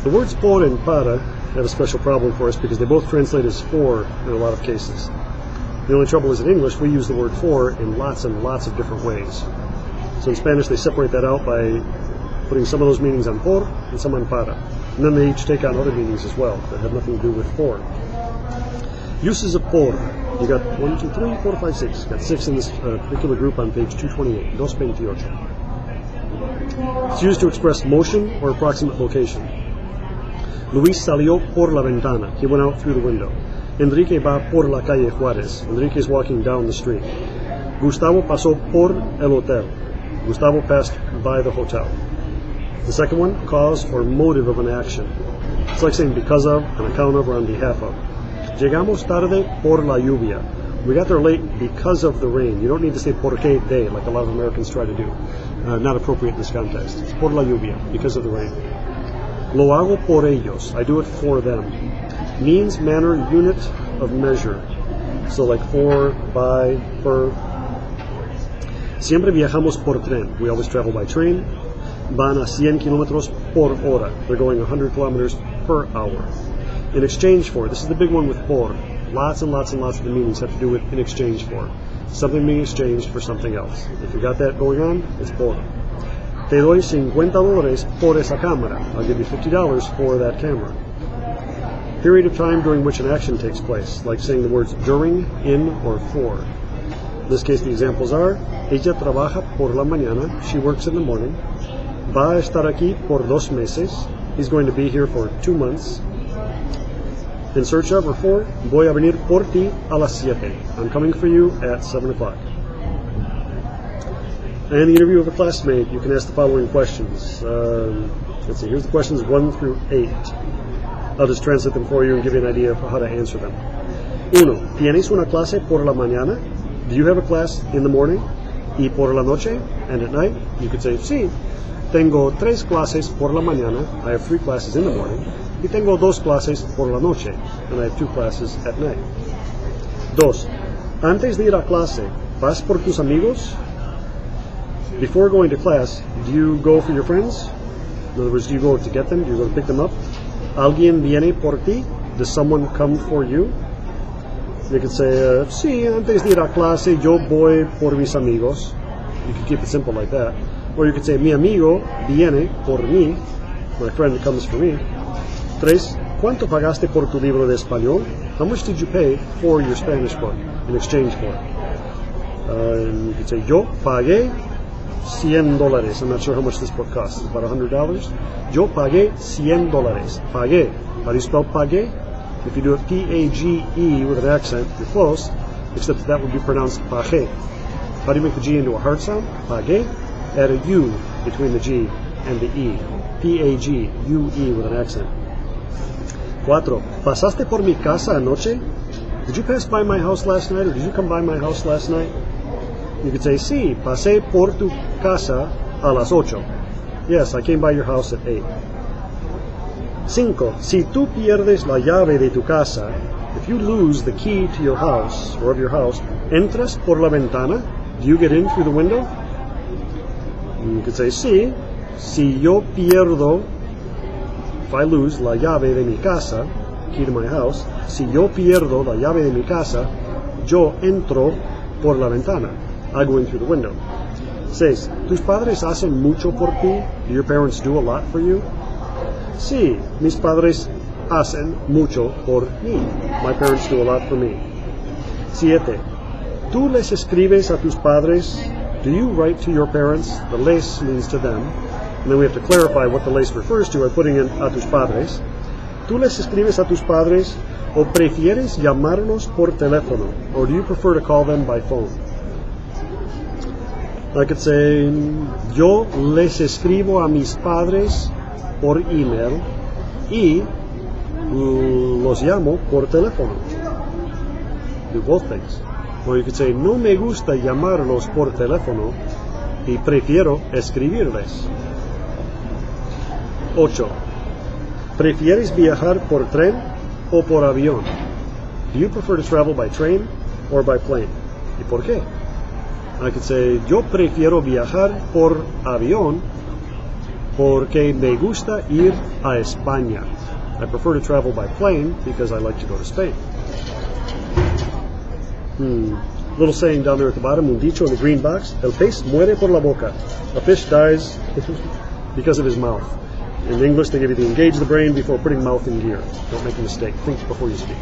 The words por and para have a special problem for us because they both translate as for in a lot of cases. The only trouble is in English we use the word for in lots and lots of different ways. So in Spanish they separate that out by putting some of those meanings on por and some on para. And then they each take on other meanings as well that have nothing to do with for. Uses of por. You got 1, 2, 3, 4, 5, 6. Got 6 in this particular group on page 228. 228. It's used to express motion or approximate location. Luis salió por la ventana. He went out through the window. Enrique va por la calle Juárez. Enrique is walking down the street. Gustavo pasó por el hotel. Gustavo passed by the hotel. The second one, cause or motive of an action. It's like saying because of, on account of, or on behalf of. Llegamos tarde por la lluvia. We got there late because of the rain. You don't need to say por qué de, like a lot of Americans try to do. Not appropriate in this context. It's por la lluvia, because of the rain. Lo hago por ellos. I do it for them. Means, manner, unit of measure. So like for, by, per. Siempre viajamos por tren. We always travel by train. Van a 100 kilómetros por hora. They're going 100 kilometers per hour. In exchange for. This is the big one with por. Lots and lots and lots of the meanings have to do with in exchange for. Something being exchanged for something else. If you got that going on, it's por. Te doy $50 por esa cámara. I'll give you $50 for that camera. Period of time during which an action takes place, like saying the words during, in, or for. In this case, the examples are, ella trabaja por la mañana, she works in the morning. Va a estar aquí por 2 meses, he's going to be here for 2 months. In search of or for, voy a venir por ti a las 7. I'm coming for you at 7 o'clock. And the interview of a classmate, you can ask the following questions. Let's see, here's the questions 1 through 8. I'll just translate them for you and give you an idea of how to answer them. 1. ¿Tienes una clase por la mañana? Do you have a class in the morning? ¿Y por la noche? And at night? You could say, sí. Tengo 3 clases por la mañana. I have 3 classes in the morning. Y tengo 2 clases por la noche. And I have 2 classes at night. 2. Antes de ir a clase, ¿vas por tus amigos? Before going to class, do you go for your friends? In other words, do you go to get them? Do you go to pick them up? ¿Alguien viene por ti? Does someone come for you? You could say, sí, antes de ir a clase, yo voy por mis amigos. You could keep it simple like that. Or you could say, mi amigo viene por mí. My friend comes for me. 3. ¿Cuánto pagaste por tu libro de español? How much did you pay for your Spanish book in exchange for it? And you could say, yo pagué $100. I'm not sure how much this book costs. It's about $100. Yo pagué $100. Pagué. How do you spell pagué? If you do it P-A-G-E with an accent, you're close, except that would be pronounced pagué. How do you make the G into a hard sound? Pagué. Add a U between the G and the E. P-A-G-U-E with an accent. 4. ¿Pasaste por mi casa anoche? Did you pass by my house last night, or did you come by my house last night? You could say, sí, pasé por tu casa a las 8. Yes, I came by your house at 8. 5. Si tú pierdes la llave de tu casa, if you lose the key to your house, or of your house, ¿entras por la ventana? Do you get in through the window? You could say, sí, si yo pierdo, if I lose la llave de mi casa, key to my house, si yo pierdo la llave de mi casa, yo entro por la ventana. I go in through the window. 6. ¿Tus padres hacen mucho por ti? Do your parents do a lot for you? Sí, mis padres hacen mucho por mí. My parents do a lot for me. 7. ¿Tú les escribes a tus padres? Do you write to your parents? The les means to them. And then we have to clarify what the les refers to by putting in a tus padres. ¿Tú les escribes a tus padres? ¿O prefieres llamarlos por teléfono? Or do you prefer to call them by phone? I could say, yo les escribo a mis padres por email y los llamo por teléfono. Do both things. Or you could say, no me gusta llamarlos por teléfono y prefiero escribirles. 8. ¿Prefieres viajar por tren o por avión? Do you prefer to travel by train or by plane? ¿Y por qué? I could say, yo prefiero viajar por avión Porque me gusta ir a España. I prefer to travel by plane because I like to go to Spain. Little saying down there at the bottom, un dicho in the green box, el pez muere por la boca. A fish dies because of his mouth. In English, they give you the engage the brain before putting mouth in gear. Don't make a mistake. Think before you speak.